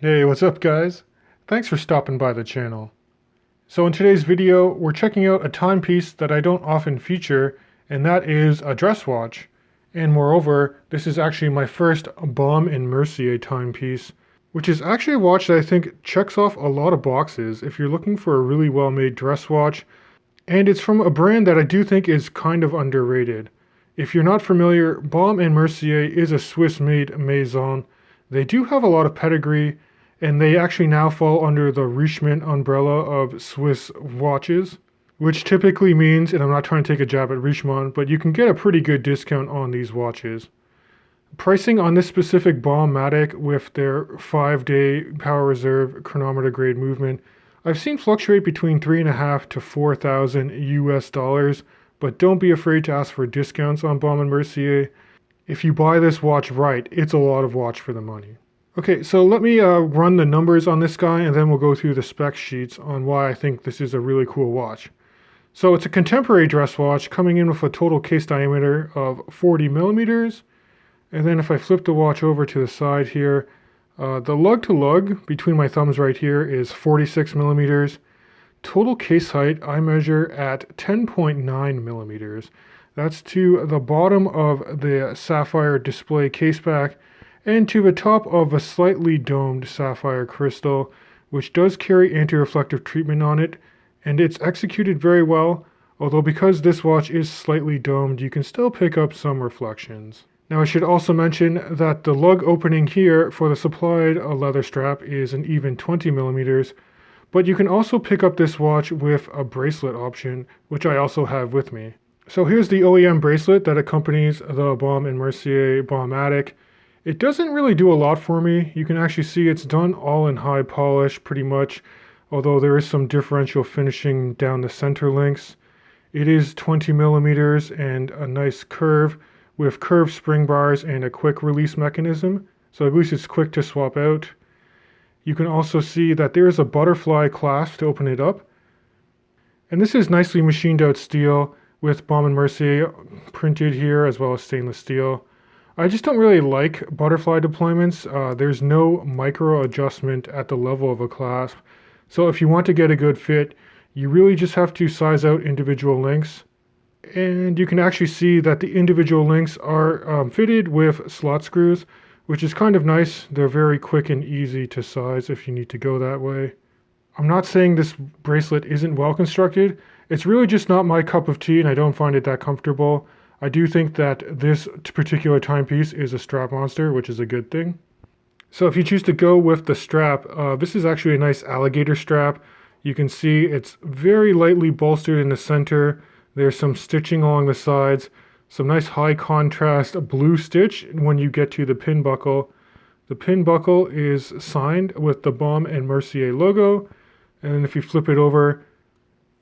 Hey, what's up guys? Thanks for stopping by the channel. So in today's video, we're checking out a timepiece that I don't often feature, and that is a dress watch. And moreover, this is actually my first Baume Mercier timepiece, which is actually a watch that I think checks off a lot of boxes if you're looking for a really well-made dress watch. And it's from a brand that I do think is kind of underrated. If you're not familiar, Baume Mercier is a Swiss-made maison. They do have a lot of pedigree, and they actually now fall under the Wristshot umbrella of Swiss watches, which typically means, and I'm not trying to take a jab at Richemont, but you can get a pretty good discount on these watches. Pricing on this specific Baumatic with their 5-day power reserve chronometer grade movement, I've seen fluctuate between $3,500 to $4,000 US, but don't be afraid to ask for discounts on Baume Mercier. If you buy this watch right, it's a lot of watch for the money. Okay, so let me run the numbers on this guy and then we'll go through the spec sheets on why I think this is a really cool watch. So it's a contemporary dress watch coming in with a total case diameter of 40 millimeters. And then if I flip the watch over to the side here, the lug to lug between my thumbs right here is 46 millimeters. Total case height I measure at 10.9 millimeters. That's to the bottom of the sapphire display case back and to the top of a slightly domed sapphire crystal, which does carry anti-reflective treatment on it, and it's executed very well, although because this watch is slightly domed, you can still pick up some reflections. Now I should also mention that the lug opening here for the supplied leather strap is an even 20 millimeters, but you can also pick up this watch with a bracelet option, which I also have with me. So here's the OEM bracelet that accompanies the Baume Mercier Baumatic. It doesn't really do a lot for me. You can actually see it's done all in high polish pretty much, although there is some differential finishing down the center links. It is 20 millimeters and a nice curve with curved spring bars and a quick release mechanism, so at least it's quick to swap out. You can also see that there is a butterfly clasp to open it up. And this is nicely machined out steel with Baume Mercier printed here as well as stainless steel. I just don't really like butterfly deployments. There's no micro adjustment at the level of a clasp. So if you want to get a good fit, you really just have to size out individual links. And you can actually see that the individual links are fitted with slot screws, which is kind of nice. They're very quick and easy to size if you need to go that way. I'm not saying this bracelet isn't well constructed. It's really just not my cup of tea and I don't find it that comfortable. I do think that this particular timepiece is a strap monster, which is a good thing. So if you choose to go with the strap, this is actually a nice alligator strap. You can see it's very lightly bolstered in the center. There's some stitching along the sides, some nice high contrast blue stitch when you get to the pin buckle. The pin buckle is signed with the Baume Mercier logo, and if you flip it over,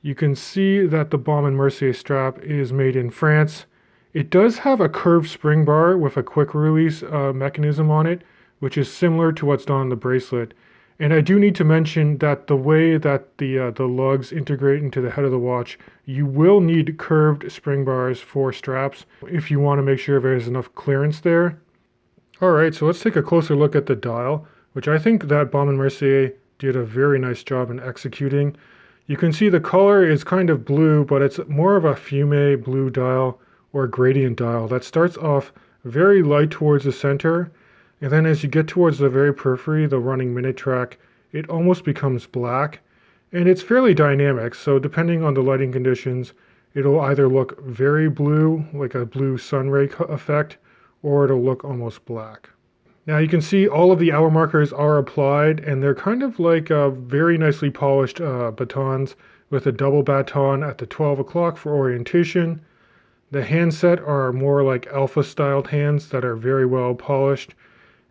you can see that the Baume Mercier strap is made in France. It does have a curved spring bar with a quick release mechanism on it, which is similar to what's done on the bracelet. And I do need to mention that the way that the lugs integrate into the head of the watch, you will need curved spring bars for straps if you want to make sure there's enough clearance there. Alright, so let's take a closer look at the dial, which I think that Baume Mercier did a very nice job in executing. You can see the color is kind of blue, but it's more of a fume blue dial or a gradient dial that starts off very light towards the center, and then as you get towards the very periphery, the running minute track, it almost becomes black, and it's fairly dynamic, so depending on the lighting conditions, it'll either look very blue, like a blue sun ray effect, or it'll look almost black. Now you can see all of the hour markers are applied, and they're kind of like very nicely polished batons with a double baton at the 12 o'clock for orientation. The handset are more like alpha styled hands that are very well polished.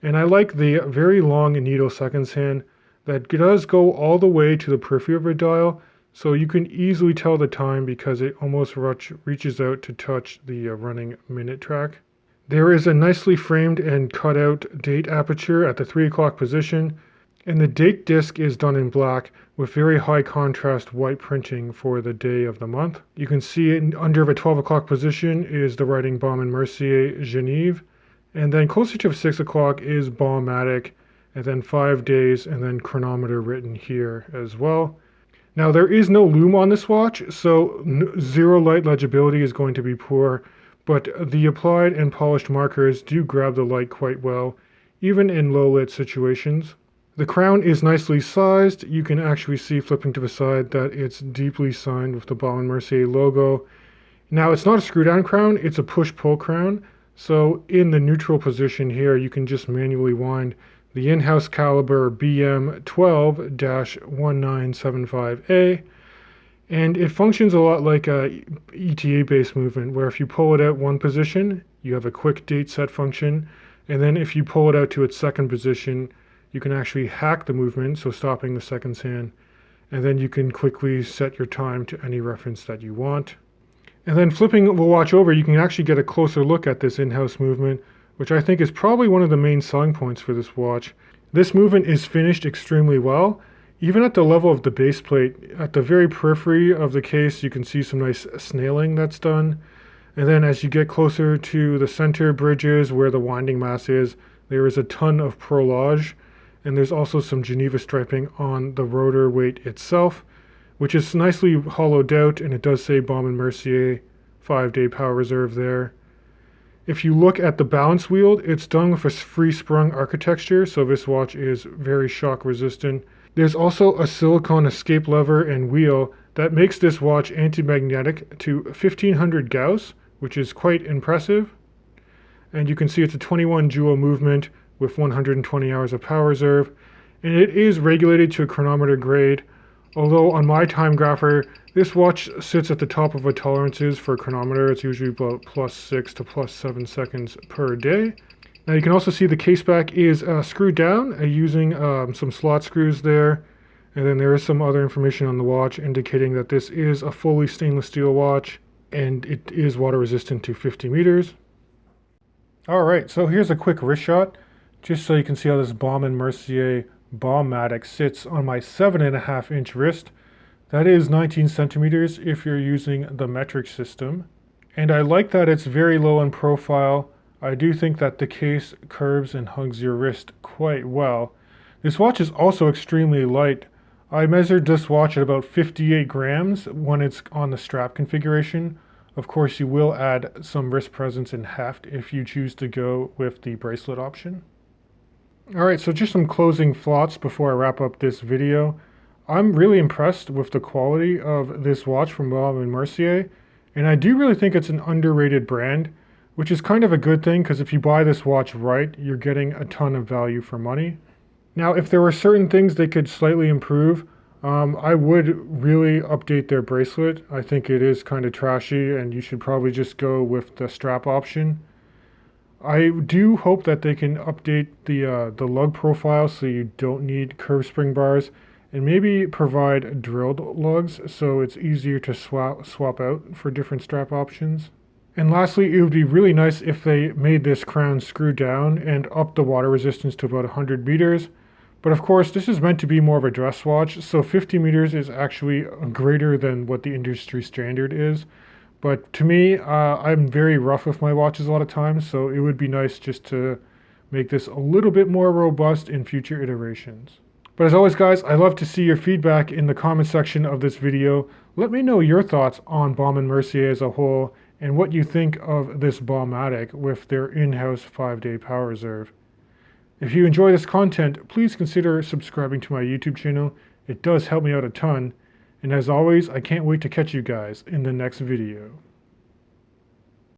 And I like the very long needle seconds hand that does go all the way to the periphery of a dial, so you can easily tell the time because it almost reaches out to touch the running minute track. There is a nicely framed and cut out date aperture at the 3 o'clock position, and the date disc is done in black with very high contrast white printing for the day of the month. You can see under the 12 o'clock position is the writing Baume Mercier Genève, and then closer to 6 o'clock is Baumatic, and then 5 days, and then chronometer written here as well. Now there is no lume on this watch, so zero light legibility is going to be poor, but the applied and polished markers do grab the light quite well, even in low lit situations. The crown is nicely sized. You can actually see, flipping to the side, that it's deeply signed with the Baume Mercier logo. Now it's not a screw down crown, it's a push-pull crown, so in the neutral position here you can just manually wind the in-house caliber BM12-1975A, and it functions a lot like a ETA-based movement, where if you pull it out one position, you have a quick date set function, and then if you pull it out to its second position, you can actually hack the movement, so stopping the seconds hand, and then you can quickly set your time to any reference that you want. And then flipping the watch over, you can actually get a closer look at this in-house movement, which I think is probably one of the main selling points for this watch. This movement is finished extremely well. Even at the level of the base plate, at the very periphery of the case, you can see some nice snailing that's done. And then as you get closer to the center bridges where the winding mass is, there is a ton of prolage. And there's also some Geneva striping on the rotor weight itself, which is nicely hollowed out, and it does say Baume Mercier 5-day power reserve there. If you look at the balance wheel, it's done with a free sprung architecture, so this watch is very shock resistant. There's also a silicone escape lever and wheel that makes this watch anti-magnetic to 1500 Gauss, which is quite impressive. And you can see it's a 21 joule movement with 120 hours of power reserve, and it is regulated to a chronometer grade, although on my time grapher, this watch sits at the top of the tolerances for a chronometer. It's usually about +6 to +7 seconds per day. Now you can also see the case back is screwed down using some slot screws there, and then there is some other information on the watch indicating that this is a fully stainless steel watch, and it is water resistant to 50 meters. Alright, so here's a quick wrist shot, just so you can see how this Baume Mercier Baumatic sits on my 7.5-inch wrist. That is 19 centimeters if you're using the metric system. And I like that it's very low in profile. I do think that the case curves and hugs your wrist quite well. This watch is also extremely light. I measured this watch at about 58 grams when it's on the strap configuration. Of course, you will add some wrist presence and heft if you choose to go with the bracelet option. Alright, so just some closing thoughts before I wrap up this video. I'm really impressed with the quality of this watch from Baume Mercier, and I do really think it's an underrated brand, which is kind of a good thing because if you buy this watch right, you're getting a ton of value for money. Now, if there were certain things they could slightly improve, I would really update their bracelet. I think it is kind of trashy, and you should probably just go with the strap option. I do hope that they can update the lug profile so you don't need curved spring bars, and maybe provide drilled lugs so it's easier to swap out for different strap options. And lastly, it would be really nice if they made this crown screw down and up the water resistance to about 100 meters. But of course, this is meant to be more of a dress watch, so 50 meters is actually greater than what the industry standard is. But to me, I'm very rough with my watches a lot of times, so it would be nice just to make this a little bit more robust in future iterations. But as always, guys, I love to see your feedback in the comment section of this video. Let me know your thoughts on Baume Mercier as a whole, and what you think of this Baumatic with their in-house 5-day power reserve. If you enjoy this content, please consider subscribing to my YouTube channel. It does help me out a ton. And as always, I can't wait to catch you guys in the next video.